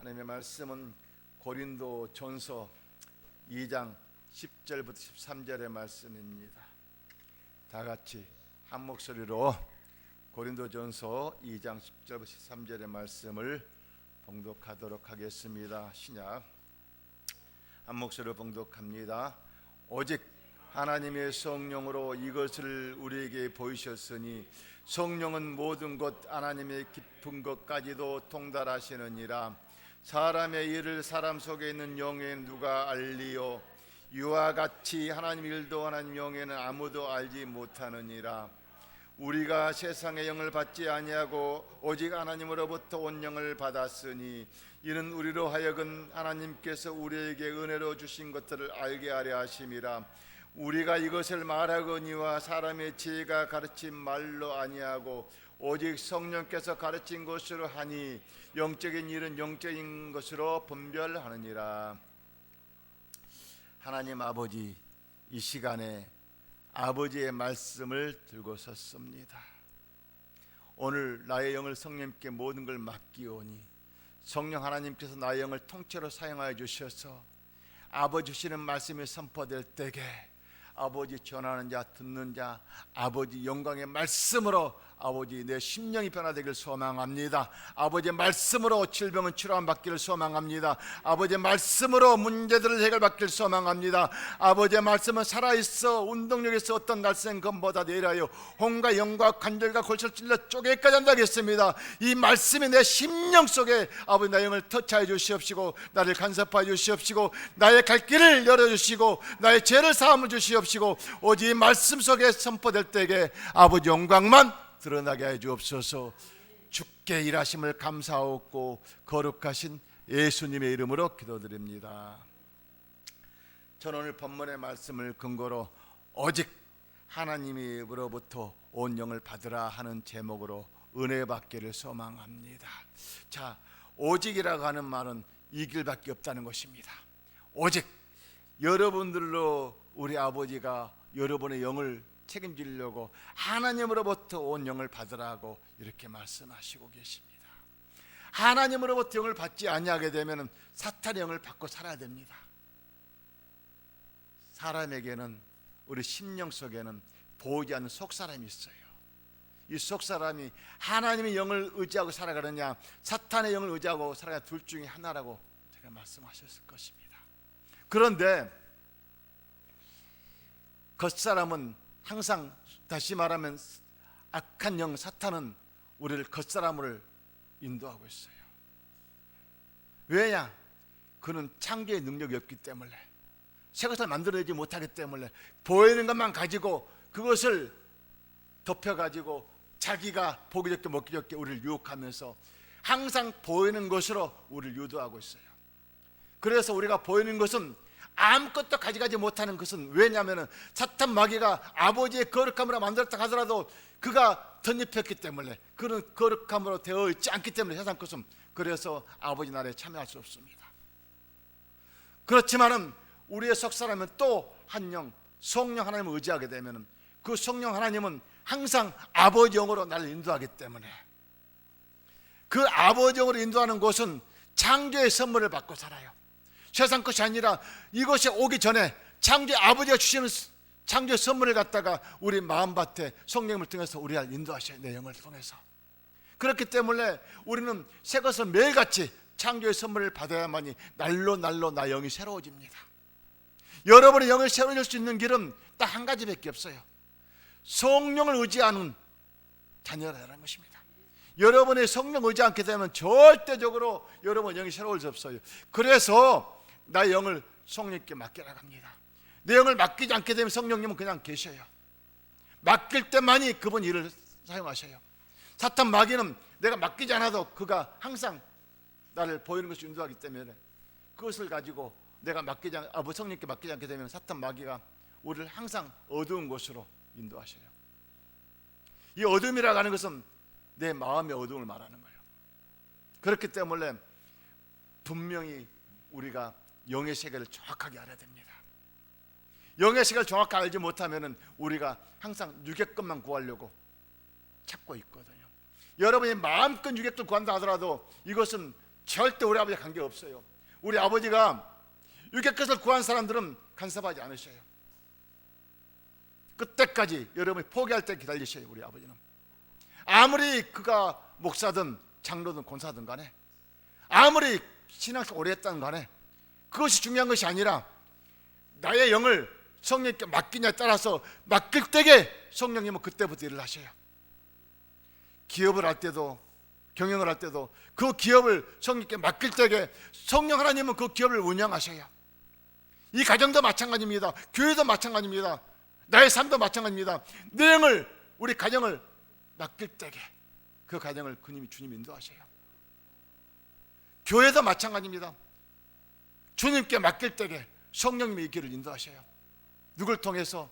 하나님의 말씀은 고린도 전서 2장 10절부터 13절의 말씀입니다. 다 같이 한 목소리로 고린도 전서 2장 10절부터 13절의 말씀을 봉독하도록 하겠습니다. 신약 한 목소리로 봉독합니다. 오직 하나님의 성령으로 이것을 우리에게 보이셨으니 성령은 모든 것 하나님의 깊은 것까지도 통달하시느니라. 사람의 일을 사람 속에 있는 영에 누가 알리요? 이와 같이 하나님 일도 하나님 영에는 아무도 알지 못하느니라. 우리가 세상의 영을 받지 아니하고 오직 하나님으로부터 온 영을 받았으니 이는 우리로 하여금 하나님께서 우리에게 은혜로 주신 것들을 알게 하려 하심이라. 우리가 이것을 말하거니와 사람의 지혜가 가르친 말로 아니하고 오직 성령께서 가르친 것으로 하니 영적인 일은 영적인 것으로 분별하느니라. 하나님 아버지, 이 시간에 아버지의 말씀을 들고 섰습니다. 오늘 나의 영을 성령님께 모든 걸 맡기오니 성령 하나님께서 나의 영을 통째로 사용하여 주셔서 아버지 주시는 말씀이 선포될 때에 아버지 전하는 자 듣는 자 아버지 영광의 말씀으로 아버지 내 심령이 변화되길 소망합니다. 아버지의 말씀으로 질병은 치료받기를 소망합니다. 아버지의 말씀으로 문제들을 해결받기를 소망합니다. 아버지의 말씀은 살아있어 운동력에서 어떤 날쌘 검보다 내려요 혼과 영과 관절과 골수를 찔러 쪼개까지 한다겠습니다. 이 말씀이 내 심령 속에 아버지 나의 영을 터치하여 주시옵시고 나를 간섭하여 주시옵시고 나의 갈 길을 열어주시고 나의 죄를 사함을 주시옵시고 오직 이 말씀 속에 선포될 때에 아버지 영광만 드러나게 해 주옵소서. 주께 일하심을 감사하옵고 거룩하신 예수님의 이름으로 기도드립니다. 저는 오늘 본문의 말씀을 근거로 오직 하나님으로부터 온 영을 받으라 하는 제목으로 은혜 받기를 소망합니다. 자, 오직이라고 하는 말은 이 길밖에 없다는 것입니다. 오직 여러분들로 우리 아버지가 여러분의 영을 책임지려고 하나님으로부터 온 영을 받으라고 이렇게 말씀하시고 계십니다. 하나님으로부터 영을 받지 아니하게 되면 사탄의 영을 받고 살아야 됩니다. 사람에게는 우리 심령 속에는 보이지 않는 속사람이 있어요. 이 속사람이 하나님의 영을 의지하고 살아가느냐 사탄의 영을 의지하고 살아가느냐 둘 중에 하나라고 제가 말씀하셨을 것입니다. 그런데 겉사람은 항상 다시 말하면 악한 영 사탄은 우리를 겉사람을 인도하고 있어요. 왜냐? 그는 창조의 능력이 없기 때문에 새 것을 만들어내지 못하기 때문에 보이는 것만 가지고 그것을 덮여가지고 자기가 보기 좋게 먹기 좋게 우리를 유혹하면서 항상 보이는 것으로 우리를 유도하고 있어요. 그래서 우리가 보이는 것은 아무것도 가져가지 못하는 것은 왜냐하면 사탄 마귀가 아버지의 거룩함으로 만들었다 하더라도 그가 덧입혔기 때문에 그는 거룩함으로 되어 있지 않기 때문에 세상 것은 그래서 아버지 나라에 참여할 수 없습니다. 그렇지만은 우리의 속사람은 또 한 영 성령 하나님을 의지하게 되면 그 성령 하나님은 항상 아버지 영으로 나를 인도하기 때문에 그 아버지 영으로 인도하는 곳은 창조의 선물을 받고 살아요. 세상 것이 아니라 이것이 오기 전에 창조의 아버지가 주시는 창조의 선물을 갖다가 우리 마음밭에 성령님을 통해서 우리를 인도하셔요. 내 영을 통해서. 그렇기 때문에 우리는 새 것을 매일같이 창조의 선물을 받아야만이 날로 나 영이 새로워집니다. 여러분의 영을 새로워질 수 있는 길은 딱 한 가지밖에 없어요. 성령을 의지하는 자녀라는 것입니다. 여러분의 성령 의지 않게 되면 절대적으로 여러분 영이 새로울 수 없어요. 그래서 나의 영을 성령님께 맡기라고 합니다. 내 영을 맡기지 않게 되면 성령님은 그냥 계셔요. 맡길 때만이 그분 일을 사용하셔요. 사탄 마귀는 내가 맡기지 않아도 그가 항상 나를 보이는 것을 인도하기 때문에 그것을 가지고 내가 성령님께 맡기지 않게 되면 사탄 마귀가 우리를 항상 어두운 곳으로 인도하셔요. 이 어둠이라고 하는 것은 내 마음의 어둠을 말하는 거예요. 그렇기 때문에 분명히 우리가 영의 세계를 정확하게 알아야 됩니다. 영의 세계를 정확하게 알지 못하면 우리가 항상 육의 것만 구하려고 찾고 있거든요. 여러분이 마음껏 유익을 구한다 하더라도 이것은 절대 우리 아버지와 관계없어요. 우리 아버지가 육의 것을 구한 사람들은 간섭하지 않으셔요. 그때까지 여러분이 포기할 때 기다리셔요. 우리 아버지는 아무리 그가 목사든 장로든 권사든 간에, 아무리 신앙생활 오래 했다는 간에, 그것이 중요한 것이 아니라 나의 영을 성령님께 맡기냐에 따라서 맡길 때에 성령님은 그때부터 일을 하셔요. 기업을 할 때도, 경영을 할 때도 그 기업을 성령님께 맡길 때에 성령 하나님은 그 기업을 운영하셔요. 이 가정도 마찬가지입니다. 교회도 마찬가지입니다. 나의 삶도 마찬가지입니다. 내 영을, 우리 가정을 맡길 때에 그 가정을 주님이 인도하셔요. 교회도 마찬가지입니다. 주님께 맡길 때에 성령님이 이 길을 인도하셔요. 누굴 통해서?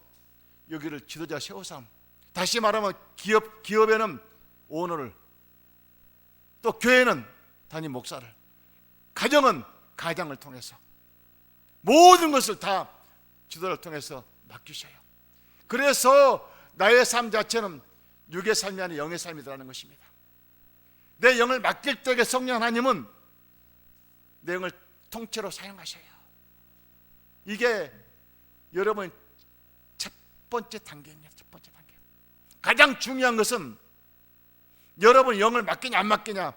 여기를 지도자 세워서, 다시 말하면 기업에는 오너를, 또 교회는 담임 목사를, 가정은 가장을 통해서 모든 것을 다 지도를 통해서 맡기셔요. 그래서 나의 삶 자체는 육의 삶이 아니라 영의 삶이라는 것입니다. 내 영을 맡길 때에 성령 하나님은 내 영을 통째로 사용하셔요. 이게 여러분 첫 번째 단계입니다. 첫 번째 단계. 가장 중요한 것은 여러분 영을 맡기냐 안 맡기냐,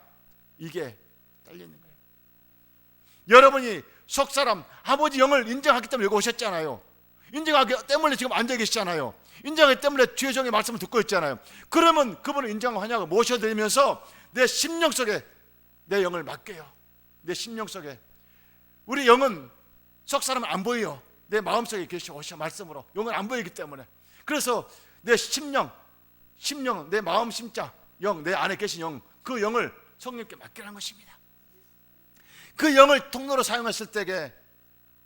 이게 딸려 있는 거예요. 여러분이 속사람 아버지 영을 인정하기 때문에 여기 오셨잖아요. 인정하기 때문에 지금 앉아 계시잖아요. 인정하기 때문에 주의 종의 말씀을 듣고 있잖아요. 그러면 그분을 인정하냐고 모셔드리면서 내 심령 속에 내 영을 맡겨요. 내 심령 속에. 우리 영은 속사람은 안 보여요. 내 마음속에 계셔 말씀으로. 영은 안 보이기 때문에. 그래서 내 심령, 내 마음 심자 영, 내 안에 계신 영, 그 영을 성령님께 맡기라는 것입니다. 그 영을 통로로 사용했을 때에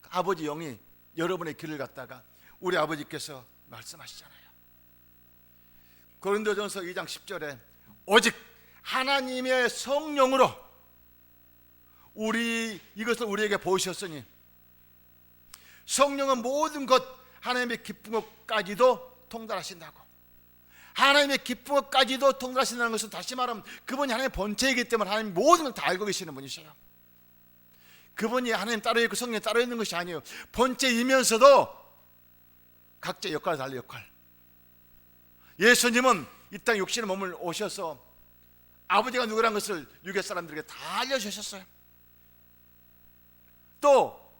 아버지 영이 여러분의 길을 갖다가 우리 아버지께서 말씀하시잖아요. 고린도전서 2장 10절에 오직 하나님의 성령으로 이것을 우리에게 보이셨으니, 성령은 모든 것 하나님의 기쁜 것까지도 통달하신다고. 하나님의 기쁜 것까지도 통달하신다는 것은 다시 말하면 그분이 하나님의 본체이기 때문에 하나님 모든 걸 다 알고 계시는 분이세요. 그분이 하나님 따로 있고 성령이 따로 있는 것이 아니에요. 본체이면서도 각자 역할을 달리 역할. 예수님은 이 땅 육신의 몸을 오셔서 아버지가 누구란 것을 유괴 사람들에게 다 알려주셨어요. 또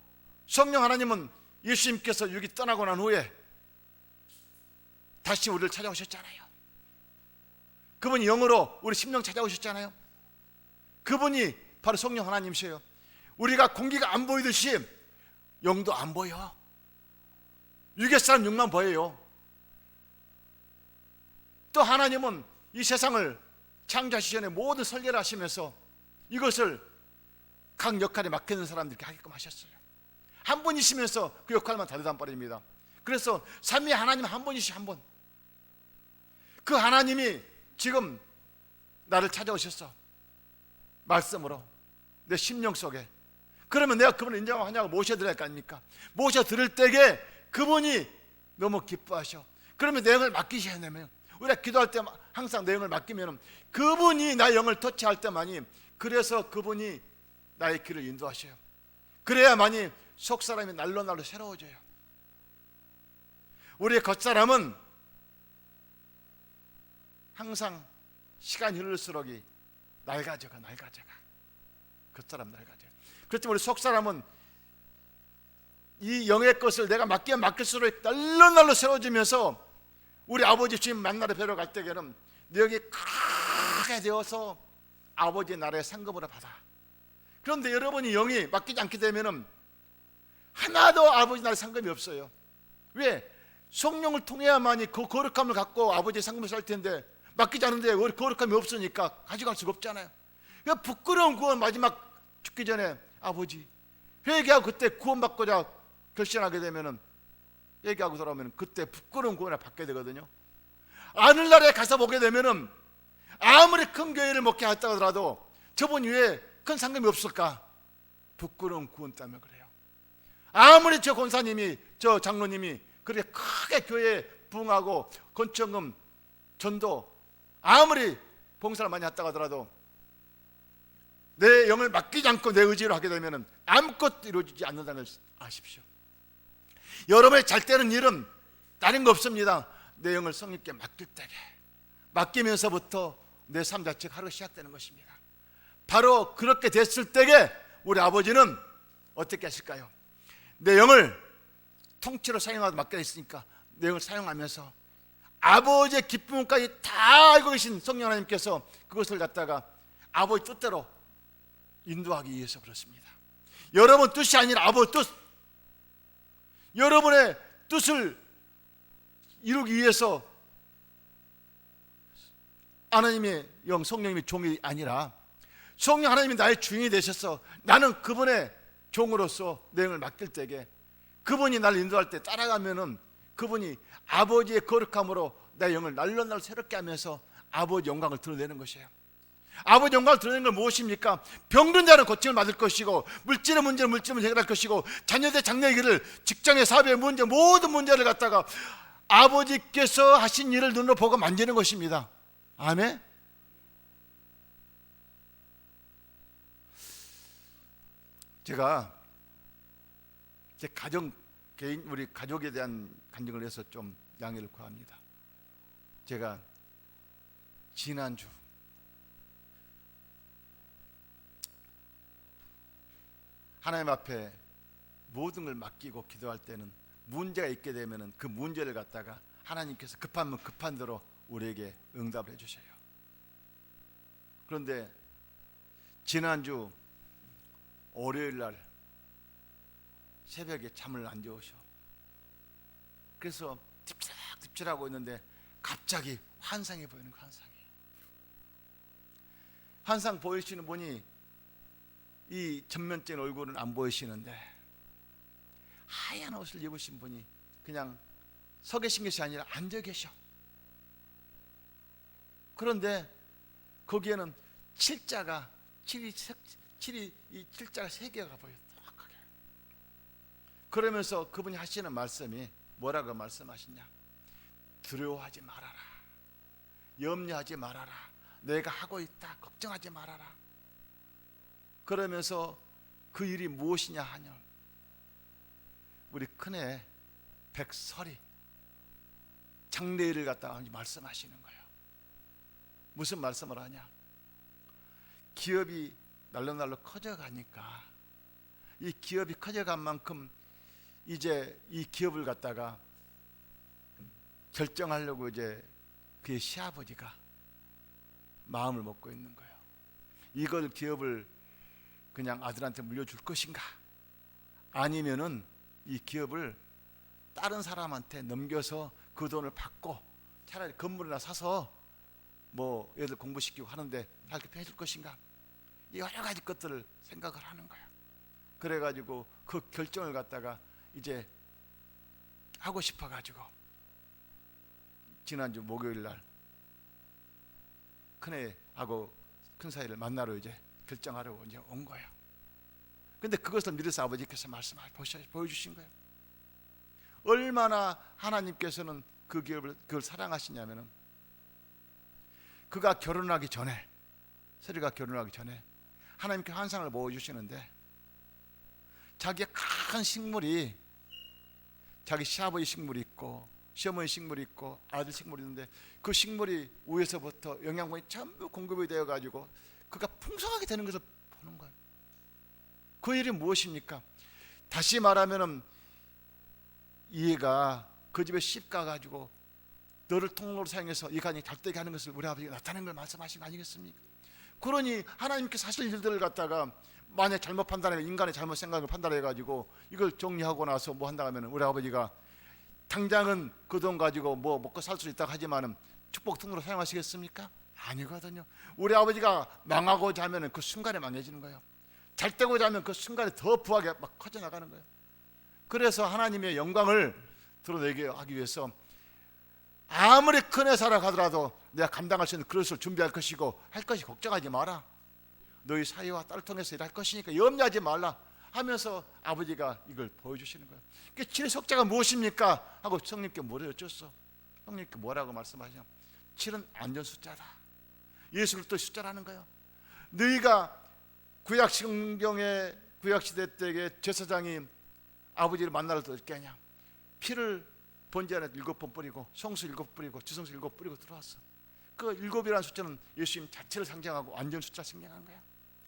성령 하나님은 예수님께서 육이 떠나고 난 후에 다시 우리를 찾아오셨잖아요. 그분이 영으로 우리 심령 찾아오셨잖아요. 그분이 바로 성령 하나님이세요. 우리가 공기가 안 보이듯이 영도 안 보여. 육의 사람 육만 보여요. 또 하나님은 이 세상을 창조하시기 전에 모든 설계를 하시면서 이것을 각 역할에 맡기는 사람들께 하게끔 하셨어요. 한 분이시면서 그 역할만 다 대단버립니다. 그래서 삼위 하나님 한 분이시 한 분. 그 하나님이 지금 나를 찾아오셨어. 말씀으로 내 심령 속에. 그러면 내가 그분을 인정하냐고 모셔드려야 할 거 아닙니까? 모셔드릴 때에 그분이 너무 기뻐하셔. 그러면 내 영을 맡기셔야 되면, 우리가 기도할 때 항상 내 영을 맡기면 그분이 나의 영을 터치할 때만이, 그래서 그분이 나의 길을 인도하셔요. 그래야만이 속사람이 날로 새로워져요. 우리의 겉사람은 항상 시간이 흐를수록 낡아져가. 겉사람 낡아져요. 그렇지만 우리 속사람은 이 영의 것을 내가 맡기면 맡길수록 날로 새로워지면서 우리 아버지 주님 만나러 뵈러 갈 때에는 내 영이 크게 되어서 아버지 나라의 상급으로 받아. 그런데 여러분이 영이 맡기지 않게 되면 하나도 아버지 나라의 상급이 없어요. 왜? 성령을 통해야만이 그 거룩함을 갖고 아버지의 상급을 살 텐데, 맡기지 않은데 거룩함이 없으니까 가져갈 수가 없잖아요. 그러니까 부끄러운 구원, 마지막 죽기 전에 아버지 회개하고 그때 구원받고자 결심하게 되면은, 회개하고 돌아오면 그때 부끄러운 구원을 받게 되거든요. 하늘나라에 가서 보게 되면은 아무리 큰 교회를 먹게 했다 하더라도 저분 위에 큰 상금이 없을까? 부끄러운 구원 때문에 그래요. 아무리 저 권사님이, 저 장로님이 그렇게 크게 교회에 부응하고 건축금, 전도 아무리 봉사를 많이 했다고 하더라도 내 영을 맡기지 않고 내 의지로 하게 되면 아무것도 이루어지지 않는다는 것을 아십시오. 여러분의 잘 되는 일은 다른 거 없습니다. 내 영을 성령께 맡길 때에, 맡기면서부터 내 삶 자체가 하루가 시작되는 것입니다. 바로 그렇게 됐을 때에 우리 아버지는 어떻게 하실까요? 내 영을 통째로 사용하고 맡겨 있으니까 내 영을 사용하면서 아버지의 기쁨까지 다 알고 계신 성령 하나님께서 그것을 갖다가 아버지 뜻대로 인도하기 위해서 그렇습니다. 여러분 뜻이 아니라 아버지 뜻, 여러분의 뜻을 이루기 위해서 하나님의 영 성령님의 종이 아니라 성령 하나님이 나의 주인이 되셔서 나는 그분의 종으로서 내 영을 맡길 때에 그분이 나를 인도할 때 따라가면은 그분이 아버지의 거룩함으로 내 영을 날로 새롭게 하면서 아버지 영광을 드러내는 것이에요. 아버지 영광을 드러내는 건 무엇입니까? 병든 자는 고침을 받을 것이고, 물질의 문제는 물질을 해결할 것이고, 자녀의 장래의 길을, 직장의 사업의 문제, 모든 문제를 갖다가 아버지께서 하신 일을 눈으로 보고 만지는 것입니다. 아멘. 제가 제 가정, 개인, 우리 가족에 대한 간증을 해서 좀 양해를 구합니다. 제가 지난주 하나님 앞에 모든 걸 맡기고 기도할 때는 문제가 있게 되면 그 문제를 갖다가 하나님께서 급하면 급한 대로 우리에게 응답을 해주셔요. 그런데 지난주 월요일 날 새벽에 잠을 안 재우셔. 그래서 딥질하고 있는데 갑자기 환상이 보이는 거예요. 환상 보이시는 분이 이 전면적인 얼굴은 안 보이시는데 하얀 옷을 입으신 분이 그냥 서 계신 것이 아니라 앉아 계셔. 그런데 거기에는 칠자가 세 개가 보였다. 그러면서 그분이 하시는 말씀이 뭐라고 말씀하시냐? 두려워하지 말아라, 염려하지 말아라, 내가 하고 있다, 걱정하지 말아라. 그러면서 그 일이 무엇이냐 하냐, 우리 큰애 백설이 장래일을 갖다가 말씀하시는 거예요. 무슨 말씀을 하냐? 기업이 날로 커져가니까 이 기업이 커져간 만큼 이제 이 기업을 갖다가 결정하려고 이제 그의 시아버지가 마음을 먹고 있는 거예요. 이걸 기업을 그냥 아들한테 물려줄 것인가, 아니면은 이 기업을 다른 사람한테 넘겨서 그 돈을 받고 차라리 건물이나 사서 뭐 애들 공부시키고 하는데 그렇게 해줄 것인가, 여러 가지 것들을 생각을 하는 거예요. 그래가지고 그 결정을 갖다가 이제 하고 싶어가지고 지난주 목요일 날 큰애하고 큰 사이를 만나러 이제 결정하려고 이제 온 거예요. 근데 그것을 미래서 아버지께서 보여주신 거예요. 얼마나 하나님께서는 그 기업을 그걸 사랑하시냐면은 그가 결혼하기 전에, 세리가 결혼하기 전에 하나님께 환상을 보여주시는데 자기의 큰 식물이, 자기 시아버지 식물이 있고 시어머니 식물이 있고 아들 식물이 있는데 그 식물이 위에서부터 영양분이 전부 공급이 되어 가지고 그가 풍성하게 되는 것을 보는 거예요. 그 일이 무엇입니까? 다시 말하면은 얘가 그 집에 시집가 가지고 너를 통로로 사용해서 이 간이 잘 되게 하는 것을 우리 아버지가 나타낸 걸 말씀하신 거 아니겠습니까? 그러니 하나님께서 하실 일들을 갖다가 만약 잘못 판단해, 인간의 잘못 생각을 판단해 가지고 이걸 정리하고 나서 뭐 한다 하면 우리 아버지가 당장은 그 돈 가지고 뭐 먹고 살 수 있다고 하지만은 축복 통로로 사용하시겠습니까? 아니거든요. 우리 아버지가 망하고자 하면은 그 순간에 망해지는 거예요. 잘 되고자 하면 그 순간에 더 부하게 막 커져 나가는 거예요. 그래서 하나님의 영광을 드러내게 하기 위해서 아무리 큰 회사라 하더라도 내가 감당할 수 있는 그릇을 준비할 것이고 할 것이 걱정하지 마라, 너희 사위와 딸 통해서 일할 것이니까 염려하지 말라 하면서 아버지가 이걸 보여주시는 거예요. 그 칠의 속자가 무엇입니까? 하고 성령님께 물어줬어. 성령님께 뭐라고 말씀하시냐? 7은 안전 숫자다. 예수 그리스도 숫자라는 거예요. 너희가 구약 성경의 구약 시대 때에 제사장이 아버지를 만나러 들었겠냐? 피를 번제 안에 7번 뿌리고 성수 7번 뿌리고 지성수 7번 뿌리고 들어왔어. 그 7이라는 숫자는 예수님 자체를 상징하고 완전 숫자 상징한 거야.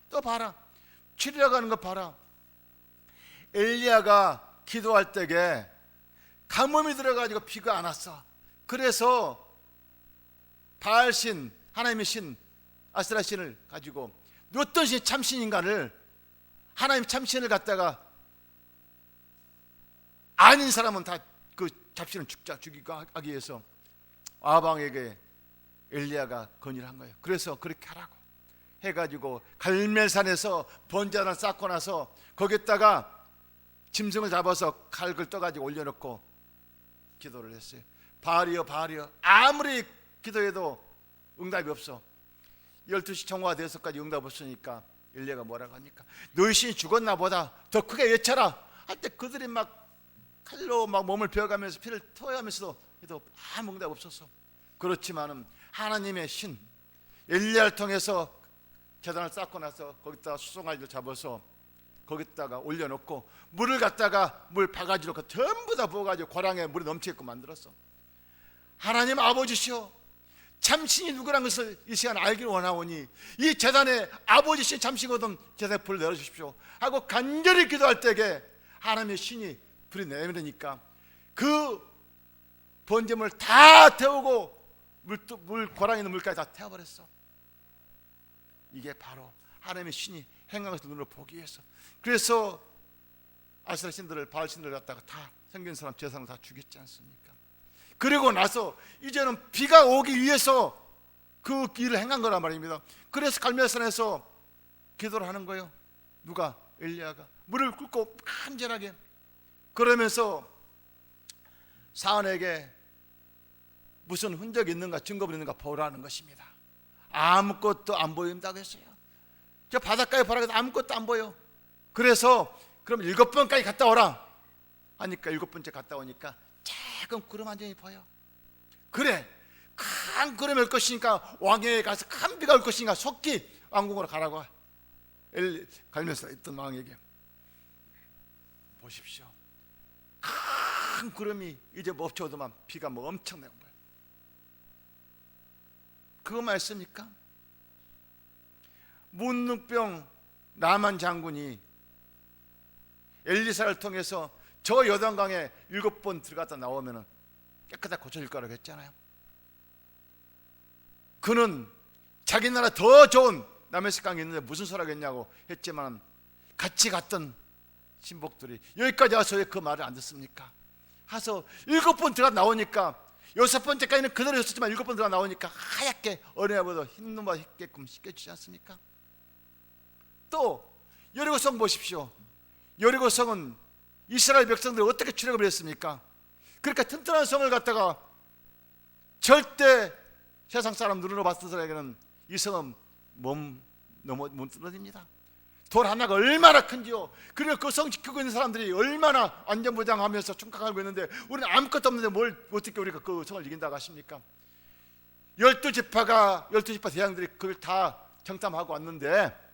또 봐라, 7이라고 하는 거 봐라. 엘리야가 기도할 때에 가뭄이 들어가지고 비가 안 왔어. 그래서 바알신, 하나님의 신 아세라 신을 가지고 어떤 신이 참신인가를, 하나님 참신을 갖다가 아닌 사람은 다 그 잡신을 죽이고 하기 위해서 아방에게 엘리야가 건의를 한 거예요. 그래서 그렇게 하라고 해가지고 갈멜산에서 번제 하나 쌓고 나서 거기에다가 짐승을 잡아서 칼을 떠가지고 올려놓고 기도를 했어요. 바알이여 바알이여. 아무리 기도해도 응답이 없어. 12시 정오가 돼서까지 응답 없으니까 엘리야가 뭐라고 하니까 너희 신이 죽었나 보다, 더 크게 외쳐라 할 때 그들이 막 칼로 막 몸을 베어가면서 피를 토해가면서도 해도 아무 응답 없었어. 그렇지만은 하나님의 신 엘리야를 통해서 제단을 쌓고 나서 거기다가 수송아지를 잡아서 거기다가 올려놓고 물을 갖다가 물 바가지로 전부 다 부어가지고 고랑에 물이 넘치게끔 만들었어. 하나님 아버지시여, 참신이 누구란 것을 이 시간 알기를 원하오니 이 제단에 아버지신 참신이거든 제단에 불을 내려주십시오 하고 간절히 기도할 때에 하나님의 신이 불이 내리니까 그 번제물 다 태우고 물 고랑에 있는 물까지 다 태워버렸어. 이게 바로 하나님의 신이 행한 것을 눈으로 보기 위해서. 그래서 아세라 신들을, 바알 신들을 갖다가 다 생긴 사람 제사장을 다 죽였지 않습니까? 그리고 나서 이제는 비가 오기 위해서 그 일을 행한 거란 말입니다. 그래서 갈멜산에서 기도를 하는 거예요. 누가? 엘리야가 물을 끓고 간절하게. 그러면서 사원에게 무슨 흔적이 있는가, 증거가 있는가 보라는 것입니다. 아무것도 안 보인다고 했어요. 저 바닷가에 보라고 해도 아무것도 안 보여. 그래서 그럼 7번까지 갔다 오라 하니까 7번째 갔다 오니까 작은 구름 한 점이 보여. 그래, 큰 구름이 올 것이니까 왕에게 가서 큰 비가 올 것이니까 속히 왕궁으로 가라고 갈멜산에 있던 왕에게. 보십시오, 큰 구름이 이제 멈춰오더만 비가 뭐 엄청나게 온 거예요. 그거 말씀입니까? 문둥병 나만 장군이 엘리사를 통해서 저 요단강에 7번 들어갔다 나오면 깨끗하게 고쳐질 거라고 했잖아요. 그는 자기 나라 더 좋은 다메섹강에 있는데 무슨 소리가 있냐고 했지만 같이 갔던 신복들이 여기까지 와서 왜 그 말을 안 듣습니까? 하서 7번 들어가 나오니까 6번째까지는 그대로 였었지만 7번 들어가 나오니까 하얗게 어린아이보다 흰 눈보다 흰게끔 씻겨주지 않습니까? 또 여리고성 보십시오. 여리고성은 이스라엘 백성들이 어떻게 출애굽을 했습니까? 그러니까 튼튼한 성을 갖다가 절대 세상 사람 눈으로 봤던 사람에게는 이 성은 못 떨어집니다. 돌 하나가 얼마나 큰지요. 그리고 그 성 지키고 있는 사람들이 얼마나 안전보장하면서 충각하고 있는데 우리는 아무것도 없는데 뭘 어떻게 우리가 그 성을 이긴다고 하십니까? 12지파 대장들이 그걸 다 정탐하고 왔는데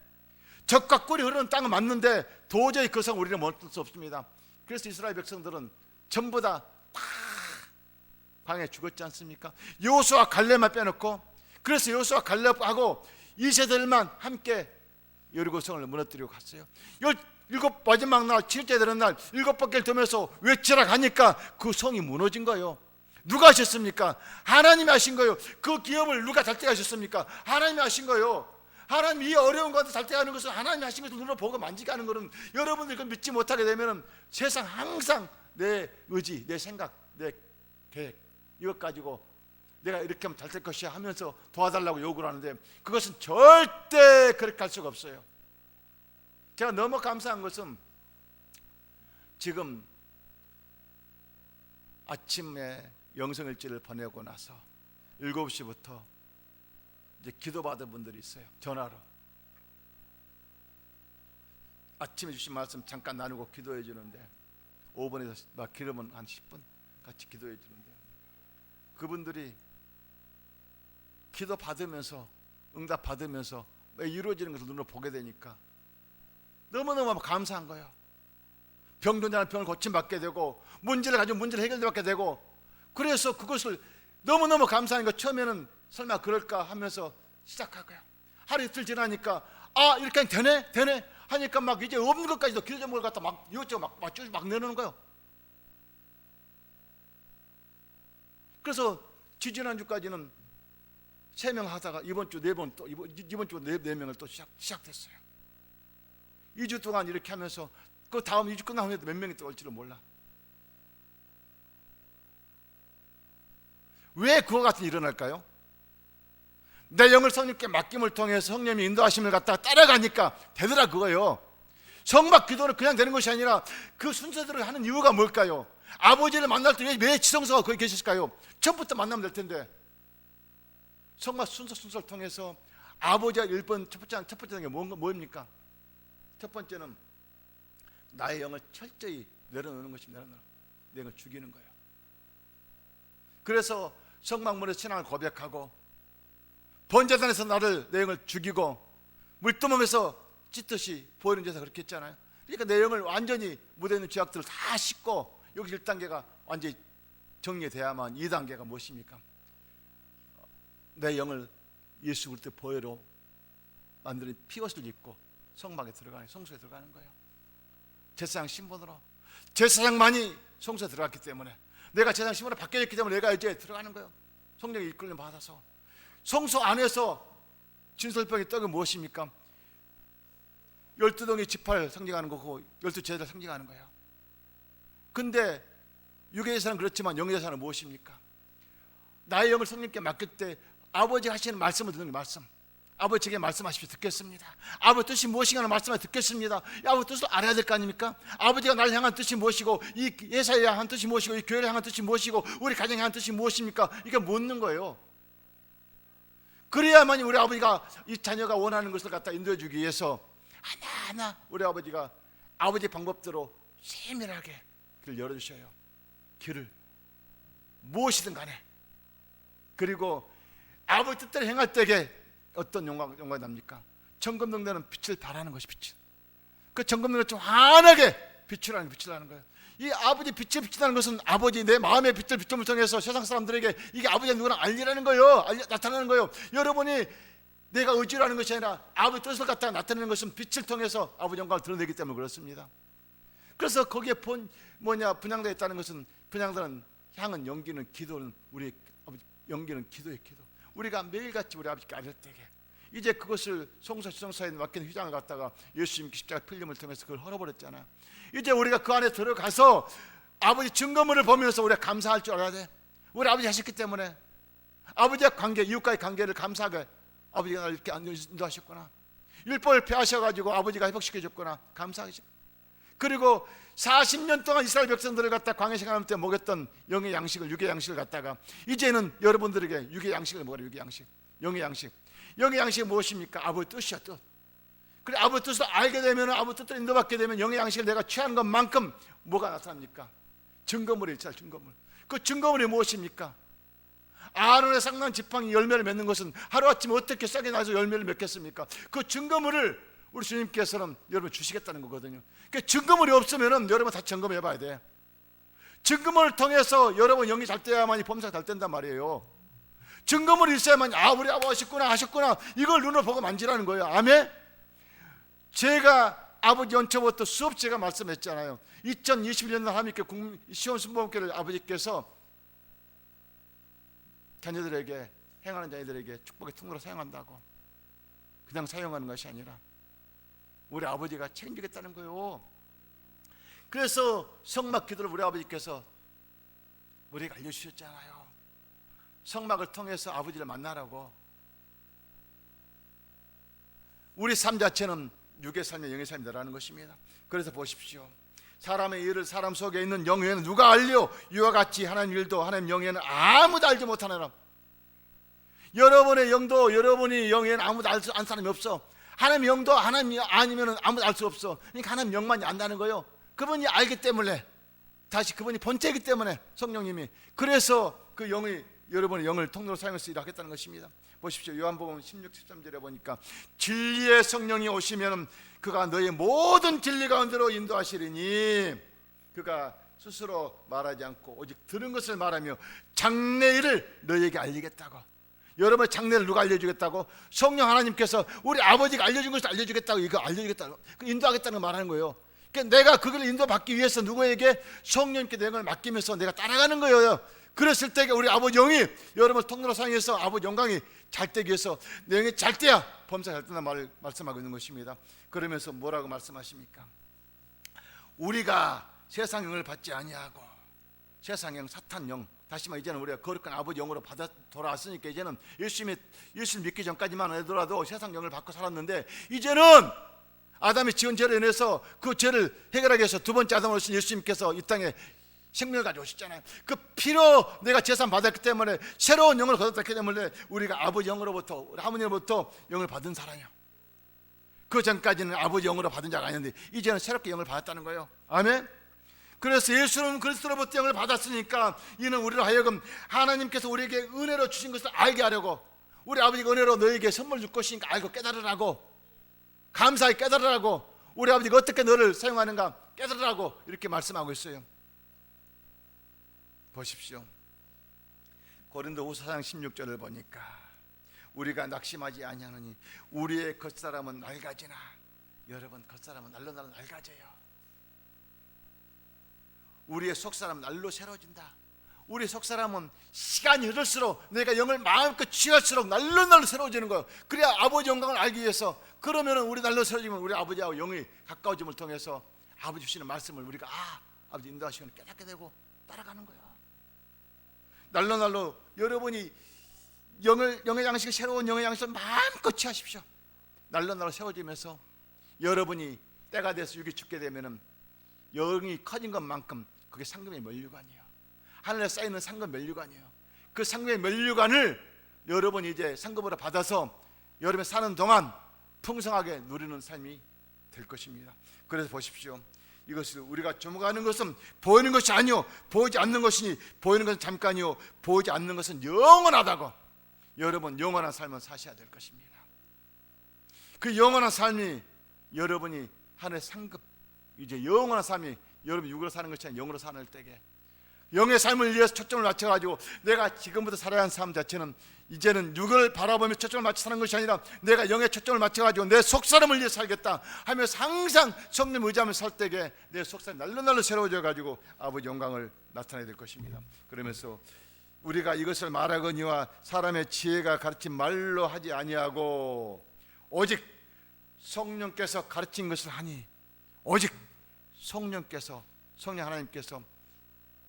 적과 꿀이 흐르는 땅은 맞는데 도저히 그 성 우리는 멈출 수 없습니다. 그래서 이스라엘 백성들은 전부 다 광야에 죽었지 않습니까? 여호수아 갈렙만 빼놓고. 그래서 여호수아 갈렙하고 이 세대들만 함께 여리고성을 무너뜨리고 갔어요. 7 마지막 날 7째 되는 날 7바퀴를 돌면서 외치라 하니까 그 성이 무너진 거예요. 누가 하셨습니까? 하나님이 하신 거예요. 그 기업을 누가 잘 떼가셨습니까? 하나님이 하신 거예요. 하나님 이 어려운 것을 잘 떼가는 것은 하나님이 하신 것을 눈으로 보고 만지게 하는 것은 여러분들이 그걸 믿지 못하게 되면 세상 항상 내 의지, 내 생각, 내 계획 이것 가지고 내가 이렇게 하면 잘 될 것이야 하면서 도와달라고 요구를 하는데 그것은 절대 그렇게 할 수가 없어요. 제가 너무 감사한 것은 지금 아침에 영성일지를 보내고 나서 7시부터 이제 기도받은 분들이 있어요. 전화로 아침에 주신 말씀 잠깐 나누고 기도해 주는데 5분에서 막 길으면 한 10분 같이 기도해 주는데 그분들이 기도 받으면서 응답 받으면서 이루어지는 것을 눈으로 보게 되니까 너무너무 감사한 거예요. 병든 자는 병을 고침받게 되고, 문제를 가지고 문제를 해결받게 되고, 그래서 그것을 너무너무 감사한 거. 처음에는 설마 그럴까 하면서 시작하고요. 하루 이틀 지나니까 이렇게 되네 하니까 막 이제 없는 것까지도 기도제목을 갖다 막 이것저것 막 내놓는 거예요. 그래서 지지난주까지는 3명 하다가 이번 주 4번, 또 이번 주 4명을 또 시작됐어요. 2주 동안 이렇게 하면서 그 다음 2주 끝나면 몇 명이 또 올지를 몰라. 왜 그와 같은 일이 일어날까요? 내 영을 성령께 맡김을 통해서 성령님이 인도하심을 갖다가 따라가니까 되더라 그거예요. 성막 기도는 그냥 되는 것이 아니라 그 순서대로 하는 이유가 뭘까요? 아버지를 만날 때 왜 지성소가 거기 계실까요? 처음부터 만나면 될 텐데. 성막 순서를 통해서 아버지가 첫 번째 게 뭐입니까? 첫 번째는 나의 영을 철저히 내려놓는 것입니다. 내 영을 죽이는 거예요. 그래서 성막문에서 신앙을 고백하고, 번제단에서 내 영을 죽이고, 물두멍에서 찢듯이 보이는 데서 그렇게 했잖아요. 그러니까 내 영을 완전히 무대에 있는 죄악들을 다 씻고, 여기 1단계가 완전히 정리돼야만 2단계가 무엇입니까? 내 영을 예수 그리스도 보혈로 만드는 피옷을 입고 성막에 들어가는, 성소에 들어가는 거예요. 제사장 신분으로. 제사장만이 성소에 들어갔기 때문에, 내가 제사장 신분으로 바뀌었기 때문에 내가 이제 들어가는 거예요. 성령의 이끌림 받아서. 성소 안에서 진설병의 떡이 무엇입니까? 12동의 지파를 상징하는 거고 12제자를 상징하는 거예요. 근데 육의 제사는 그렇지만 영의 제사는 무엇입니까? 나의 영을 성령께 맡길 때 아버지가 하시는 말씀을 듣는 게 말씀. 아버지 제게 말씀하십시오. 듣겠습니다. 아버지 뜻이 무엇인가 하는 말씀을 듣겠습니다. 아버지 뜻을 알아야 될 거 아닙니까? 아버지가 나를 향한 뜻이 무엇이고, 이 예사에 향한 뜻이 무엇이고, 이 교회를 향한 뜻이 무엇이고, 우리 가정에 향한 뜻이 무엇입니까? 이게 묻는 거예요. 그래야만이 우리 아버지가 이 자녀가 원하는 것을 갖다 인도해 주기 위해서 하나하나 우리 아버지가 아버지 방법대로 세밀하게 길을 열어주셔요. 길을 무엇이든 간에. 그리고 아버지 뜻대로 행할 때에 어떤 영광이 납니까? 정금등대는 빛을 발하는 것이 빛을. 그 정금등대를 좀 환하게 비추라는 거예요. 이 아버지 빛을 비추라는 것은 아버지 내 마음의 빛을 비춤을 통해서 세상 사람들에게 이게 아버지가 누구나 알리라는 거예요. 나타나는 거예요. 여러분이 내가 의지로 하는 것이 아니라 아버지 뜻을 갖다가 나타내는 것은 빛을 통해서 아버지 영광을 드러내기 때문에 그렇습니다. 그래서 거기에 분양되어 있다는 것은, 분양되는 향은 연기는 기도는, 우리 아버지 연기는 기도의 기도. 우리가 매일같이 우리 아버지께 아뢰 때에 이제 그것을 성소에 맡긴 휘장을 갖다가 예수님 십자가 필름을 통해서 그걸 헐어버렸잖아요. 이제 우리가 그 안에 들어가서 아버지 증거물을 보면서 우리가 감사할 줄 알아야 돼. 우리 아버지 하셨기 때문에 아버지와 관계, 이웃과의 관계를 감사하게, 아버지가 나를 이렇게 인도하셨구나, 율법을 폐하셔가지고 아버지가 회복시켜줬구나, 감사하죠. 그리고 40년 동안 이스라엘 백성들을 갖다 광야 생활할 때 먹였던 영의 양식을, 육의 양식을 갖다가 이제는 여러분들에게 육의 양식을 먹으라. 육의 양식, 영의 양식. 영의 양식이 무엇입니까? 아버지 뜻이야, 뜻. 그래, 아버지 뜻을 알게 되면, 아버지 뜻을 인도받게 되면 영의 양식을 내가 취하는 것만큼 뭐가 나타납니까? 증거물이 있잖아요. 증거물. 그 증거물이 무엇입니까? 아론의 쌍난 지팡이 열매를 맺는 것은 하루아침에 어떻게 싹이 나서 열매를 맺겠습니까? 그 증거물을 우리 주님께서는 여러분 주시겠다는 거거든요. 그러니까 증거물이 없으면 여러분 다 점검해 봐야 돼. 증거물을 통해서 여러분 영이 잘 돼야만이 범사가 잘 된단 말이에요. 증거물이 있어야만, 우리 아버지 하셨구나 이걸 눈으로 보고 만지라는 거예요. 아멘. 제가 아버지 연초부터 수업 제가 말씀했잖아요. 2021년 하나님께 시온순복음교를 아버지께서 자녀들에게, 행하는 자녀들에게 축복의 통로로 사용한다고. 그냥 사용하는 것이 아니라 우리 아버지가 책임지겠다는 거예요. 그래서 성막 기도를 우리 아버지께서 우리가 알려주셨잖아요. 성막을 통해서 아버지를 만나라고. 우리 삶 자체는 육의 삶이 영의 삶이 되라는 것입니다. 그래서 보십시오. 사람의 일을 사람 속에 있는 영에는 누가 알려? 이와 같이 하나님 일도 하나님 영에는 아무도 알지 못하느라. 여러분의 영도, 여러분이 영에는 아무도 알 사람이 없어. 하나님 영도 하나님이 아니면 아무도 알 수 없어. 그러니까 하나님 영만이 안다는 거예요. 그분이 알기 때문에, 다시 그분이 본체이기 때문에 성령님이, 그래서 그 영이 여러분의 영을 통로로 사용해서 일하겠다는 것입니다. 보십시오. 요한복음 16, 13절에 보니까 진리의 성령이 오시면 그가 너의 모든 진리 가운데로 인도하시리니 그가 스스로 말하지 않고 오직 들은 것을 말하며 장래일을 너에게 알리겠다고. 여러분의 장래를 누가 알려주겠다고? 성령 하나님께서 우리 아버지가 알려준 것을 알려주겠다고. 이거 알려주겠다고, 인도하겠다는 걸 말하는 거예요. 그러니까 내가 그걸 인도받기 위해서 누구에게? 성령님께 내 걸 맡기면서 내가 따라가는 거예요. 그랬을 때 우리 아버지 영이 여러분을 통로로 사용해서 아버지 영광이 잘 되기 위해서 내 영이 잘 때야 범사 잘 된다는 말을 말씀하고 있는 것입니다. 그러면서 뭐라고 말씀하십니까? 우리가 세상 영을 받지 아니하고, 세상 영, 사탄 영, 다시 말해 이제는 우리가 거룩한 아버지 영으로 받아 돌아왔으니까 이제는 예수를 믿기 전까지만 하더라도 세상 영을 받고 살았는데, 이제는 아담이 지은 죄로 인해서 그 죄를 해결하기 위해서 두 번째 아담으로 오신 예수님께서 이 땅에 생명을 가져오셨잖아요. 그 피로 내가 재산 받았기 때문에 새로운 영을 거뒀기 때문에 우리가 아버지 영으로부터, 우리 하모니로부터 영을 받은 사람이요. 그 전까지는 아버지 영으로 받은 자가 아니었는데 이제는 새롭게 영을 받았다는 거예요. 아멘. 그래서 예수는 그리스도로부터 영을 받았으니까 이는 우리로 하여금 하나님께서 우리에게 은혜로 주신 것을 알게 하려고, 우리 아버지가 은혜로 너에게 선물 줄 것이니까 알고 깨달으라고, 감사히 깨달으라고, 우리 아버지가 어떻게 너를 사용하는가 깨달으라고 이렇게 말씀하고 있어요. 보십시오. 고린도후서 4장 16절을 보니까 우리가 낙심하지 아니하느니 우리의 겉사람은 낡아지나, 여러분 겉사람은 날로 낡아져요. 우리의 속사람은 날로 새로워진다. 우리의 속사람은 시간이 흐를수록 내가 영을 마음껏 취할수록 날로 새로워지는 거예요. 그래야 아버지 영광을 알기 위해서. 그러면 우리 날로 새로워지면 우리 아버지하고 영이 가까워짐을 통해서 아버지 주시는 말씀을 우리가 아버지 인도하시면 깨닫게 되고 따라가는 거예요. 날로 여러분이 영의 양식을, 새로운 영의 양식을 마음껏 취하십시오. 날로 세워지면서 여러분이 때가 돼서 육이 죽게 되면은 영이 커진 것만큼 그게 상금의 면류관이에요. 하늘에 쌓이는 상금 면류관이에요. 그 상금의 면류관을 여러분이 이제 상급으로 받아서 여러분이 사는 동안 풍성하게 누리는 삶이 될 것입니다. 그래서 보십시오. 이것을 우리가 주목하는 것은 보이는 것이 아니요 보이지 않는 것이니, 보이는 것은 잠깐이요 보이지 않는 것은 영원하다고. 여러분 영원한 삶을 사셔야 될 것입니다. 그 영원한 삶이 여러분이 하늘의 상급, 이제 영원한 삶이 여러분 육으로 사는 것이 아니라 영으로 사는 때에 영의 삶을 위해서 초점을 맞춰가지고 내가 지금부터 살아야 하는 삶 자체는 이제는 육을 바라보며 초점을 맞춰 사는 것이 아니라 내가 영의 초점을 맞춰가지고 내 속사람을 위해 살겠다 하면서 항상 성령 의지하며 살 때에 내 속사람이 날로 새로워져 가지고 아버지 영광을 나타내야 될 것입니다. 그러면서 우리가 이것을 말하거니와 사람의 지혜가 가르친 말로 하지 아니하고 오직 성령께서 가르친 것을 하니, 오직 성령께서, 성령 하나님께서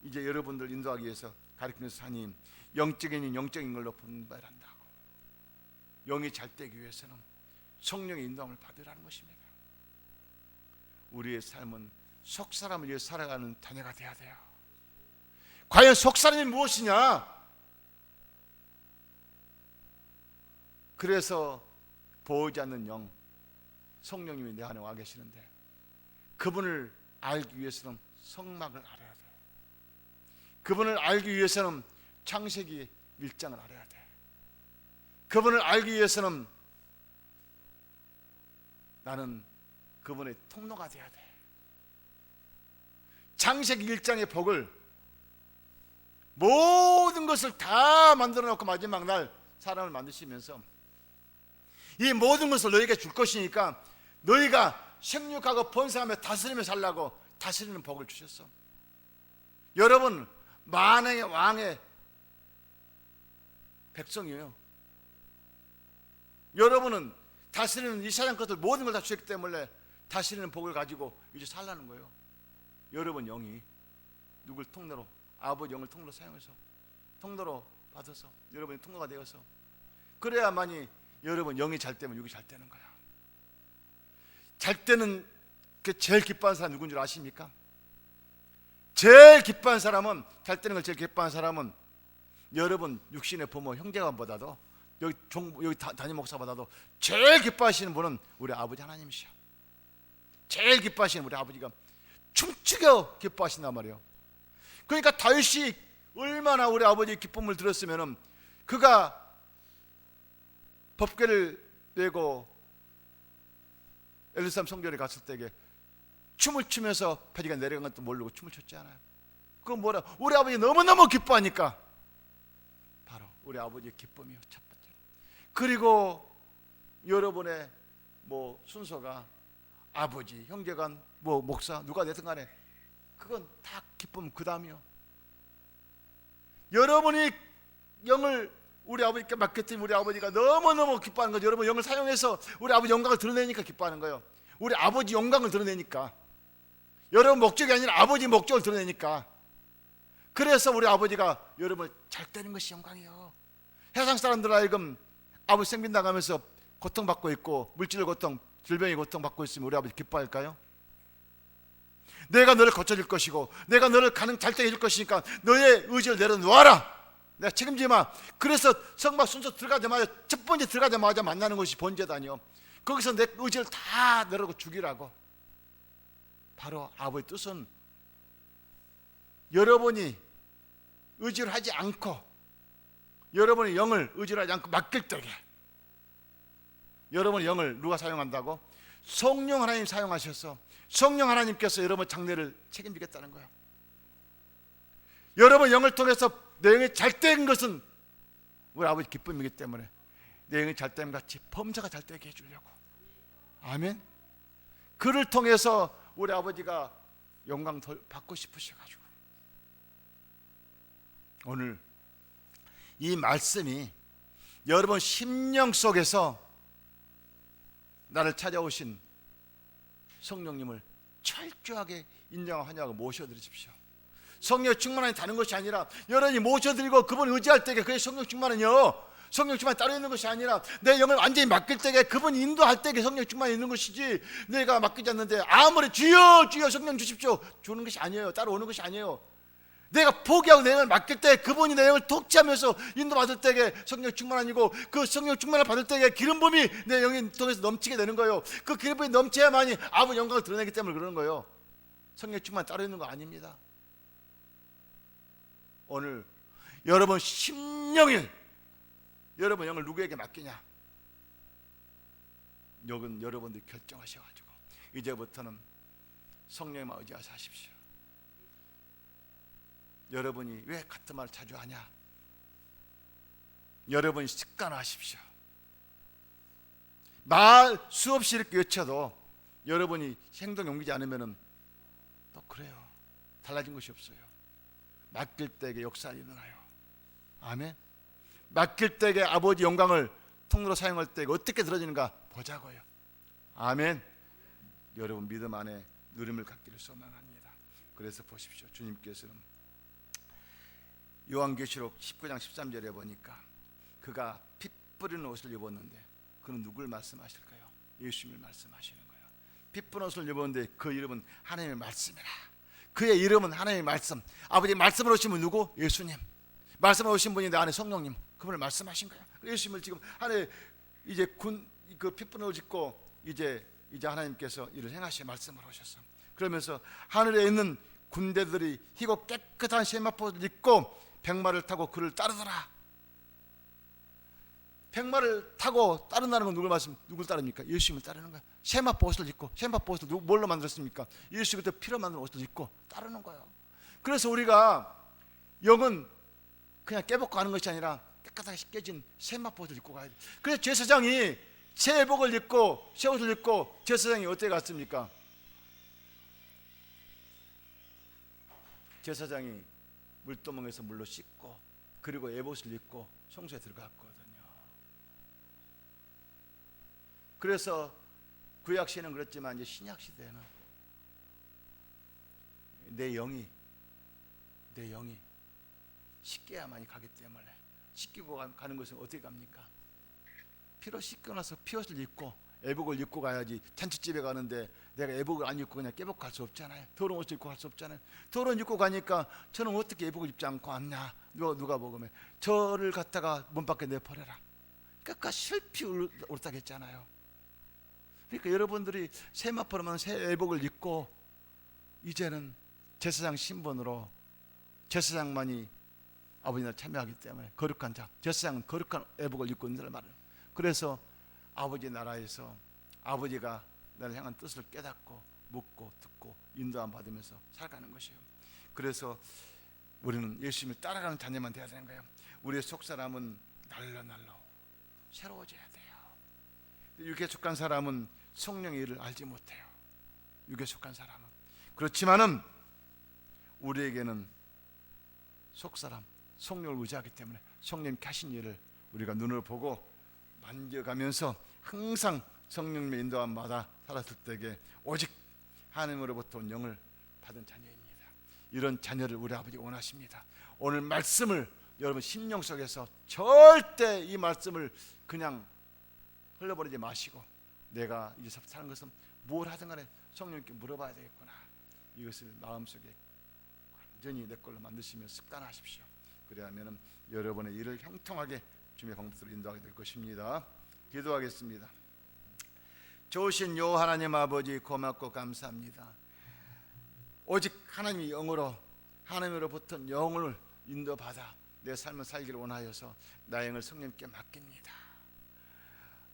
이제 여러분들 인도하기 위해서 가르치는 것을 하니 영적인 영적인 걸로 분별한다고. 영이 잘 되기 위해서는 성령의 인도함을 받으라는 것입니다. 우리의 삶은 속사람을 위해 살아가는 자녀가 되어야 돼요. 과연 속사람이 무엇이냐? 그래서 보이지 않는 영, 성령님이 내 안에 와 계시는데 그분을 알기 위해서는 성막을 알아야 돼. 그분을 알기 위해서는 창세기 1장을 알아야 돼. 그분을 알기 위해서는 나는 그분의 통로가 돼야 돼. 창세기 1장의 복을, 모든 것을 다 만들어 놓고 마지막 날 사람을 만드시면서 이 모든 것을 너희에게 줄 것이니까 너희가 생육하고 번성하며 다스리며 살라고 다스리는 복을 주셨어. 여러분 만왕의 왕의 백성이에요. 여러분은 다스리는 이 세상 것들 모든 걸 다 주셨기 때문에 다스리는 복을 가지고 이제 살라는 거예요. 여러분 영이 누굴 통로로, 아버지 영을 통로로 사용해서 통로로 받아서 여러분이 통로가 되어서 그래야만이 여러분 영이 잘 되면 육이 잘 되는 거야. 잘 때는 그 제일 기뻐하는 사람 누군 줄 아십니까? 제일 기뻐하는 사람은, 잘 때는 걸 제일 기뻐하는 사람은 여러분 육신의 부모 형제간보다도 여기 담임 목사보다도 제일 기뻐하시는 분은 우리 아버지 하나님이시야. 제일 기뻐하시는 우리 아버지가 춤추겨 기뻐하신단 말이에요. 그러니까 다윗이 얼마나 우리 아버지의 기쁨을 들었으면 그가 법궤를 메고 예루살렘 성전에 갔을 때에 춤을 추면서 패리가 내려간 것도 모르고 춤을 췄지 않아요? 그건 뭐라? 우리 아버지 너무너무 기뻐하니까. 바로 우리 아버지의 기쁨이요, 첫 번째. 그리고 여러분의 순서가 아버지, 형제간, 목사 누가 되든 간에 그건 다 기쁨 그 다음이요. 여러분이 영을 우리 아버지께 맡겼더니 우리 아버지가 너무너무 기뻐하는 거죠. 여러분 영을 사용해서 우리 아버지 영광을 드러내니까 기뻐하는 거예요. 우리 아버지 영광을 드러내니까. 여러분 목적이 아니라 아버지 목적을 드러내니까. 그래서 우리 아버지가 여러분을 잘 되는 것이 영광이에요. 세상 사람들 하여금 아버지 생빈 나가면서 고통받고 있고 물질 고통, 질병의 고통받고 있으면 우리 아버지 기뻐할까요? 내가 너를 고쳐줄 것이고 내가 너를 잘 되게 해줄 것이니까 너의 의지를 내려놓아라. 내가 책임지마. 그래서 성막 순서 들어가자마자 첫 번째 들어가자마자 만나는 것이 번제단이요. 거기서 내 의지를 다 내려놓고 죽이라고. 바로 아버지의 뜻은 여러분이 의지를 하지 않고 여러분의 영을 의지를 하지 않고 맡길 때에 여러분의 영을 누가 사용한다고? 성령 하나님 사용하셔서 성령 하나님께서 여러분 장래를 책임지겠다는 거예요. 여러분 영을 통해서 내 영이 잘된 것은 우리 아버지 기쁨이기 때문에 내 영이 잘됨 같이 범사가 잘되게 해주려고. 아멘. 그를 통해서 우리 아버지가 영광 더 받고 싶으셔가지고 오늘 이 말씀이 여러분 심령 속에서 나를 찾아오신 성령님을 철저하게 인정하고 환영하고 모셔드리십시오. 성령 충만함이 다른 것이 아니라 여러분이 모셔드리고 그분 의지할 때에 그의 성령 충만은요, 성령 충만이 따로 있는 것이 아니라 내 영을 완전히 맡길 때에 그분이 인도할 때에 성령 충만이 있는 것이지, 내가 맡기지 않는데 아무리 주여 주여 성령 주십시오 주는 것이 아니에요. 따라오는 것이 아니에요. 내가 포기하고 내 영을 맡길 때 그분이 내 영을 통치하면서 인도받을 때에 성령 충만 아니고 그 성령 충만을 받을 때에 기름 부음이 내 영을 통해서 넘치게 되는 거예요. 그 기름 부음이 넘쳐야만이 아버지 영광을 드러내기 때문에 그러는 거예요. 성령 충만 따로 있는 거 아닙니다. 오늘 여러분 심령일 여러분 영을 누구에게 맡기냐? 이건 여러분들이 결정하셔가지고 이제부터는 성령님만 의지하셔 하십시오. 여러분이 왜 같은 말을 자주 하냐? 여러분이 습관화하십시오. 말 수없이 이렇게 외쳐도 여러분이 행동에 옮기지 않으면 또 그래요. 달라진 것이 없어요. 맡길 때에 역사가 일어나요. 아멘. 맡길 때에 아버지 영광을 통로로 사용할 때 어떻게 들어지는가 보자고요. 아멘. 여러분 믿음 안에 누림을 갖기를 소망합니다. 그래서 보십시오. 주님께서는 요한계시록 19장 13절에 보니까 그가 피 뿌리는 옷을 입었는데 그는 누굴 말씀하실까요? 예수님을 말씀하시는 거예요. 피 뿌리는 옷을 입었는데 그 이름은 하나님의 말씀이라. 그의 이름은 하나님의 말씀. 아버지 말씀으로 오신 분 누구? 예수님. 말씀으로 오신 분이 내 안에 성령님. 그분을 말씀하신 거야. 예수님을 지금 하늘 이제 그 피 뿌리는 옷 입고 이제 하나님께서 이를 행하시어 말씀을 오셨어. 그러면서 하늘에 있는 군대들이 희고 깨끗한 세마포를 입고 백마를 타고 그를 따르더라. 백마를 타고 따른다는 건 누굴 따릅니까? 예수님을 따르는 거야. 세마포 옷을 입고, 세마포 옷을 뭘로 만들었습니까? 예수 그때 피로 만든 옷을 입고 따르는 거예요. 그래서 우리가 영은 그냥 깨벗고 가는 것이 아니라 깨끗하게 씻겨진 세마포 옷을 입고 가야 돼. 그래서 제사장이 새 회복을 입고 새 옷을 입고 제사장이 어떻게 갔습니까? 제사장이 물도망에서 물로 씻고 그리고 에봇을 입고 성소에 들어갔거든요. 그래서 구약 시대는 그렇지만 이제 신약 시대는 내 영이 씻겨야만이 가기 때문에 씻기고 가는 것은 어떻게 갑니까? 피로 씻고 나서 피옷을 입고 애복을 입고 가야지. 잔치집에 가는데 내가 애복을 안 입고 그냥 깨벗고 갈 수 없잖아요. 더러운 옷을 입고 갈 수 없잖아요. 더러운 입고 가니까 저는 어떻게 애복을 입지 않고 왔냐? 누가 보면 저를 갖다가 문 밖에 내버려라. 끝까지 슬피 울다겠잖아요. 그러니까 여러분들이 세마포로만 새 애복을 입고 이제는 제사장 신분으로 제사장만이 아버지 나를 참여하기 때문에 거룩한 자, 제사장은 거룩한 애복을 입고 있는 자를 말해요. 그래서 아버지 나라에서 아버지가 나를 향한 뜻을 깨닫고 묻고 듣고 인도함 받으면서 살아가는 것이에요. 그래서 우리는 예수님을 따라가는 자녀만 되어야 되는 거예요. 우리의 속사람은 날로 새로워져야 돼요. 육에 속한 사람은 성령의 일을 알지 못해요. 육에 속한 사람은. 그렇지만은 우리에게는 속사람, 성령을 의지하기 때문에 성령님이 하신 일을 우리가 눈으로 보고 만져가면서 항상 성령님의 인도함마다 살았을 때에 오직 하나님으로부터 온 영을 받은 자녀입니다. 이런 자녀를 우리 아버지 원하십니다. 오늘 말씀을 여러분 심령 속에서 절대 이 말씀을 그냥 흘려버리지 마시고, 내가 이제 사는 것은 뭘 하든 간에 성령님께 물어봐야 되겠구나, 이것을 마음속에 완전히 내 걸로 만드시며 습관하십시오. 그래야면 여러분의 일을 형통하게 주님의 방법으로 인도하게 될 것입니다. 기도하겠습니다. 좋으신 요 하나님 아버지, 고맙고 감사합니다. 오직 하나님의 영으로, 하나님으로부터 영을 인도받아 내 삶을 살기를 원하여서 나의 영을 성령님께 맡깁니다.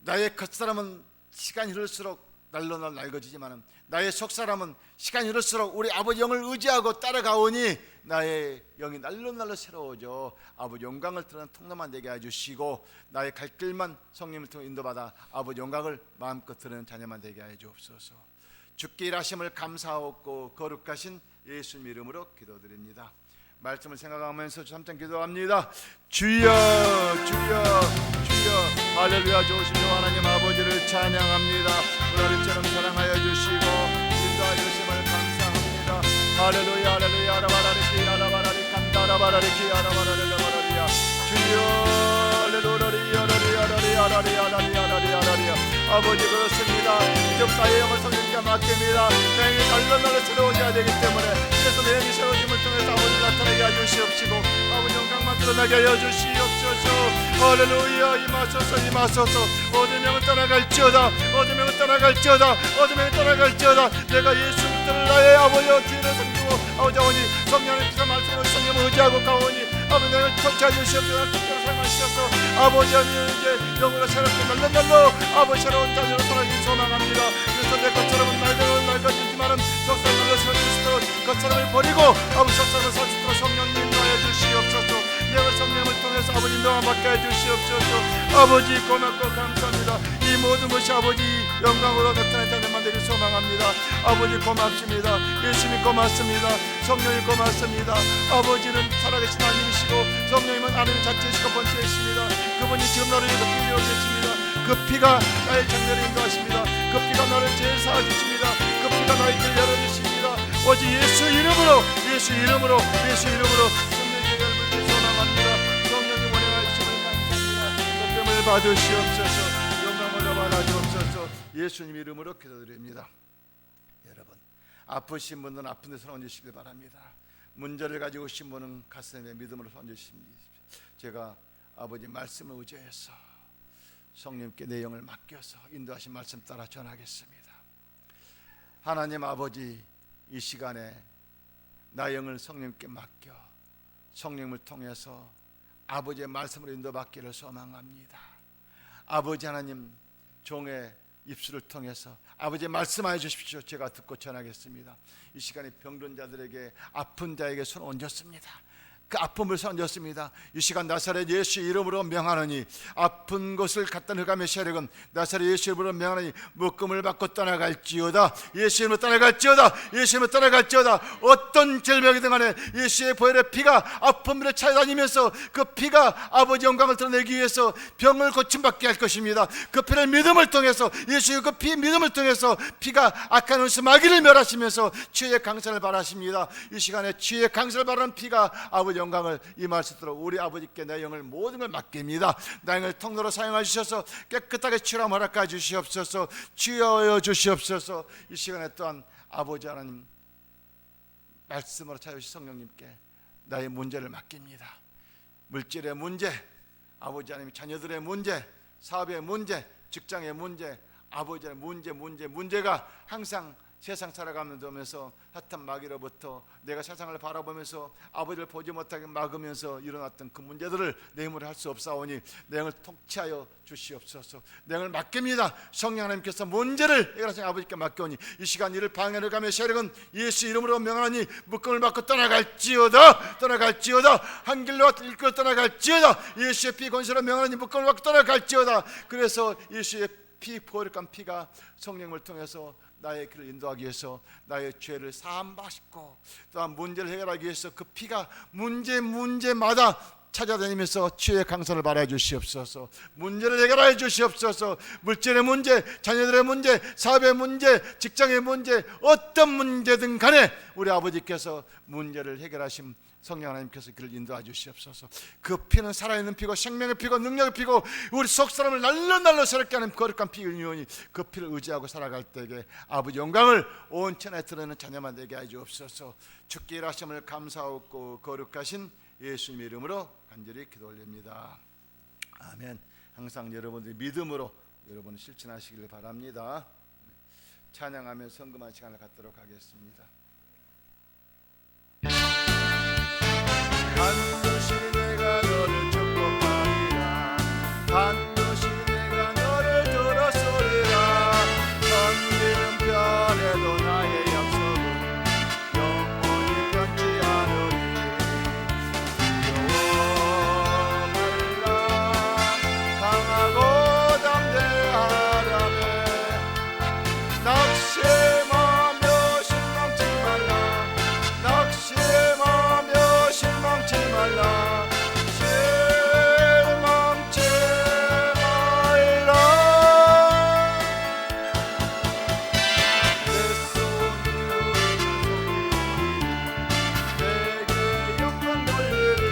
나의 겉사람은 시간이 흐를수록 날로 낡아지지만 나의 속사람은 시간이 흐를수록 우리 아버지 영을 의지하고 따라가오니 나의 영이 날로 새로워져 아버지 영광을 드러내는 통로만 되게 해주시고, 나의 갈 길만 성령님을 통해 인도받아 아버지 영광을 마음껏 드러내는 자녀만 되게 해 주옵소서. 주께 일하심을 감사하옵고 거룩하신 예수님 이름으로 기도드립니다. 말씀을 생각하면서 주삼천 기도합니다. 주여 주여 주여, 할렐루야. 좋으신 하나님 아버지를 찬양합니다. 우리처럼 사랑하여 주시고 인도하여 주심을 감사합니다. 할렐루야 할렐루야. 아라바라리키 아라바라리 칸다라바라리키 아라바라리라바라리야. 주여 할렐루야. 아버지 그렇습니다. 이제부터 나의 영을 성령님께 맡깁니다. 내 영이 날로 새로워져야 되기 때문에, 그래서 내 영이 새로워짐을 통해서 아버지 나타나게 해주시옵시고 아버지 영광만 드러나게 하여 주시옵소서. 할렐루야. 임하소서. 어둠 영을 떠나갈지어다. 내가 예수 그리스도를 나의 아버지와 뒤를 섬기고 아버지 아버지 성령님께서 말씀으로 성령을 의지하고 가오니 아버지 나를 통치해 주시옵소서. 특별히 사용하시옵소서. 아버지 이제 영으로 새롭게 날로 아버지 새로운 자녀로 살아가길 소망합니다. 그래서 내 것처럼은 낡아지지만은 속사람을 세워줄 수 있도록 것처럼을 버리고 아버지 속사람을 살 수 있도록 성령님 인도하여 주시옵소서. 내가 성령을 통해서 아버지 인도함 받게 해주시옵소서. 아버지 고맙고 감사합니다. 이 모든 것이 아버지 영광으로 나타날 자녀만 되길 소망합니다. 아버지 고맙습니다. 예수님 고맙습니다. 성령이 고맙습니다. 아버지는 살아계신 하나님이시고 성령님은 하나님 자체이시고 본체이십니다. 그분이 지금 나를 이렇게 끌려 계십니다. 그 피가 나의 장래를 인도하십니다. 그 피가 나를 제일 사주십니다. 그 피가 나의 길 열어주십니다. 오직 예수 이름으로 성령의 열매를 소망합니다. 성령이 원행하심을 감사합니다. 덕금을 받으시옵소서. 영광을 받아주옵소서. 예수님 이름으로 기도드립니다. 여러분 아프신 분은 아픈 데서 얹으시길 바랍니다. 문제를 가지고 오신 분은 가슴에 믿음으로 얹으십시오. 제가 아버지 말씀을 의지해서 성령님께 내 영을 맡겨서 인도하신 말씀 따라 전하겠습니다. 하나님 아버지, 이 시간에 나의 영을 성령님께 맡겨 성령님을 통해서 아버지의 말씀으로 인도받기를 소망합니다. 아버지 하나님, 종의 입술을 통해서 아버지 말씀하여 주십시오. 제가 듣고 전하겠습니다. 이 시간에 병든 자들에게, 아픈 자에게 손 얹었습니다. 그 아픔을 선졌습니다. 이 시간 나사렛 예수 이름으로 명하노니, 아픈 곳을 갖다 흑암의 세력은 나사렛 예수 이름으로 명하노니 묶음을 받고 떠나갈지어다. 예수 이름으로 떠나갈지어다. 어떤 질병이든 간에 예수의 보혈의 피가 아픔을 찾아다니면서 그 피가 아버지 영광을 드러내기 위해서 병을 고침받게 할 것입니다. 그 피를 믿음을 통해서, 예수의 그 피 믿음을 통해서 피가 악한 원수 마귀를 멸하시면서 치유의 강산을 바라십니다. 이 시간에 치유의 강산을 바라는 피가 아버지 영광을 임할 수 있도록 우리 아버지께 내 영을 모든 걸 맡깁니다. 나 영을 통로로 사용해 주셔서 깨끗하게 치유함 허락해 주시옵소서. 치유하여 주시옵소서. 이 시간에 또한 아버지 하나님 말씀으로 찾아주신 성령님께 나의 문제를 맡깁니다. 물질의 문제, 아버지 하나님 자녀들의 문제, 사업의 문제, 직장의 문제, 아버지 하나님 문제가 항상 세상 살아가면서 사탄 마귀로부터 내가 세상을 바라보면서 아버지를 보지 못하게 막으면서 일어났던 그 문제들을 내 힘으로 할 수 없사오니 내 영을 통치하여 주시옵소서. 내 영을 맡깁니다. 성령 하나님께서 문제를 해결하신 아버지께 맡겨오니 이 시간 이를 방해를 가며 세력은 예수 이름으로 명하니 묶음을 받고 떠나갈지어다. 한 길로 일끌어 떠나갈지어다. 예수의 피 권세로 명하니 묶음을 받고 떠나갈지어다. 그래서 예수의 피, 보혈감 피가 성령을 통해서 나의 길을 인도하기 위해서 나의 죄를 사함받고 또한 문제를 해결하기 위해서 그 피가 문제마다 찾아다니면서 치유의 강선을 발하여 주시옵소서. 문제를 해결하여 주시옵소서. 물질의 문제, 자녀들의 문제, 사업의 문제, 직장의 문제, 어떤 문제든 간에 우리 아버지께서 문제를 해결하심 성령 하나님께서 그를 인도하여 주시옵소서. 그 피는 살아있는 피고 생명의 피고 능력의 피고 우리 속 사람을 날로 새롭게 하는 거룩한 피이오니 그 피를 의지하고 살아갈 때에 아버지 영광을 온 천하에 드러내는 자녀만 되게 하여 주옵소서. 주께 일하심을 감사하고 거룩하신 예수님의 이름으로 간절히 기도 올립니다. 아멘. 항상 여러분들이 믿음으로 여러분 실천하시기를 바랍니다. 찬양하며 성금한 시간을 갖도록 하겠습니다. 반드시 내가 너를 축복하리라. 반드시 내가 너를 들었으리라. 천지는 변해도 나의 약속은 영원히 변치 않으리. 두려워 말라. 강하고 담대하라며 낙심하며 실망치 말라. 낙심하며 실망치 말라. 실망치 말라. 내 손이 내게 영광 돌리리.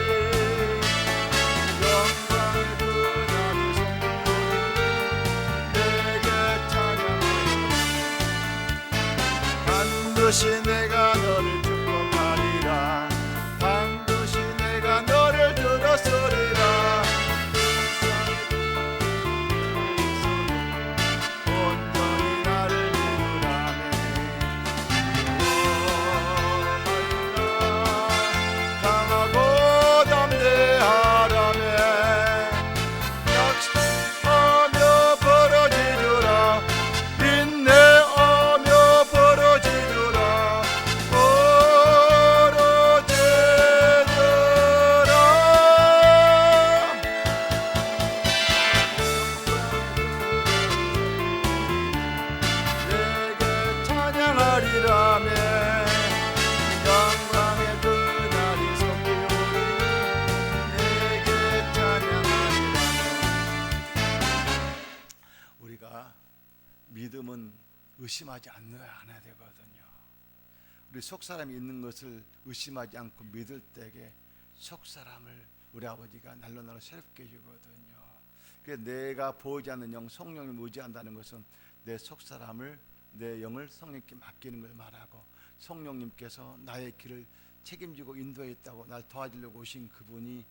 영광의 그날이 성도니 내게 찬양하리. 반드시 내가 너를 축복하리라. 반드시 내가 너를 들었으리라. 온전히 나를 믿으라네. 강하고 담대하라며 낙심하며 벌어지리라. 인내하며 벌어지리라. 내게 찬양하리라며 영광의 그날이 성기오니 내게 찬양하리라며. 우리가 믿음은 의심하지 않아야 되거든요. 우리 속사람이 있는 것을 의심하지 않고 믿을 때에 속사람을 우리 아버지가 날로 새롭게 해주거든요. 그래서 내가 보이지 않는 영 성령을 의지한다는 것은 내 속사람을 내 영을 성령께 맡기는 걸 말하고 성령님께서 나의 길을 책임지고 인도했다고 날 도와주려고 오신 그분이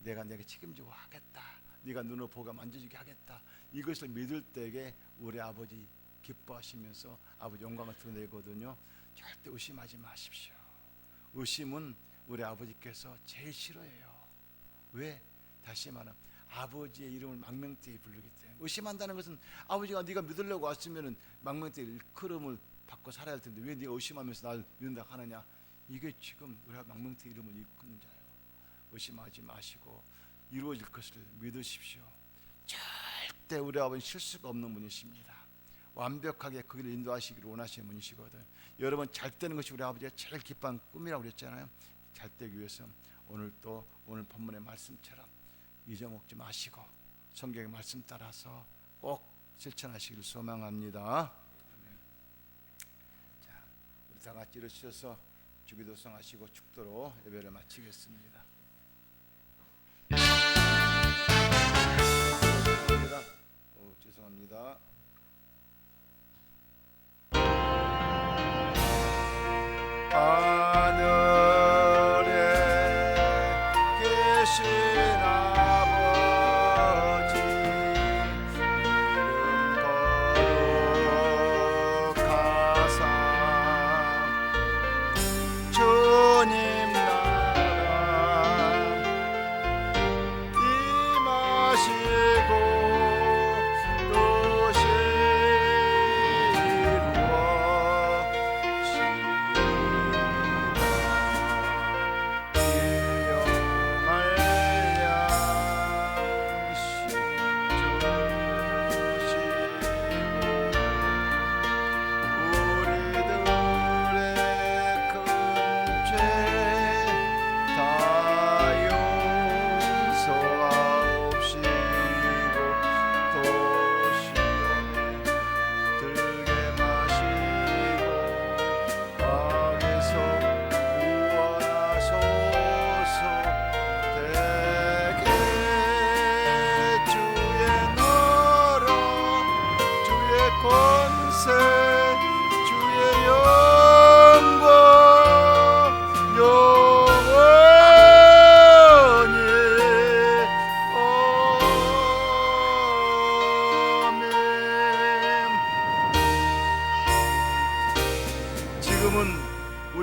내가 내게 책임지고 하겠다. 네가 눈으로 보고 만져주게 하겠다. 이것을 믿을 때에 우리 아버지 기뻐하시면서 아버지 영광을 드러내거든요. 절대 의심하지 마십시오. 의심은 우리 아버지께서 제일 싫어해요. 왜? 다시 말하면 아버지의 이름을 망명되이 부르기 때문에. 의심한다는 것은 아버지가 네가 믿으려고 왔으면 망명되이 일컬음을 받고 살아야 할 텐데 왜 네가 의심하면서 날 믿는다 하느냐. 이게 지금 우리가 망명되이 이름을 일컫는 자예요. 의심하지 마시고 이루어질 것을 믿으십시오. 절대 우리 아버지는 실수가 없는 분이십니다. 완벽하게 그 길을 인도하시기를 원하시는 분이시거든. 여러분 잘 되는 것이 우리 아버지가 제일 기뻐하는 꿈이라고 그랬잖아요. 잘 되기 위해서 오늘 본문의 말씀처럼 잊어먹지 마시고 성경의 말씀 따라서 꼭 실천하시기를 소망합니다. 자, 우리 다 같이 일어서서 주기도성 하시고 축도로 예배를 마치겠습니다. 죄송합니다. 하늘에 계신 아버지 이름 거룩하사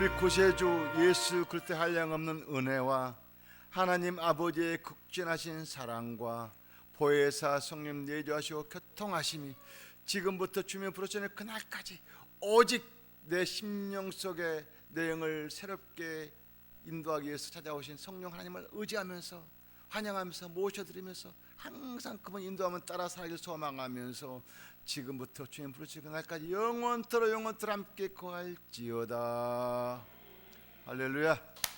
우리 구세주 예수 그리스도의 한량없는 은혜와 하나님 아버지의 극진하신 사랑과 보혜사 성령 내주하시고 교통하심이 지금부터 주님 부르시는 그날까지 오직 내 심령 속에 내 영을 새롭게 인도하기 위해서 찾아오신 성령 하나님을 의지하면서 환영하면서 모셔드리면서 항상 그분 인도하면 따라 살기를 소망하면서 지금부터 주님 부르시는 그날까지 영원토록 함께 거할지어다. 할렐루야.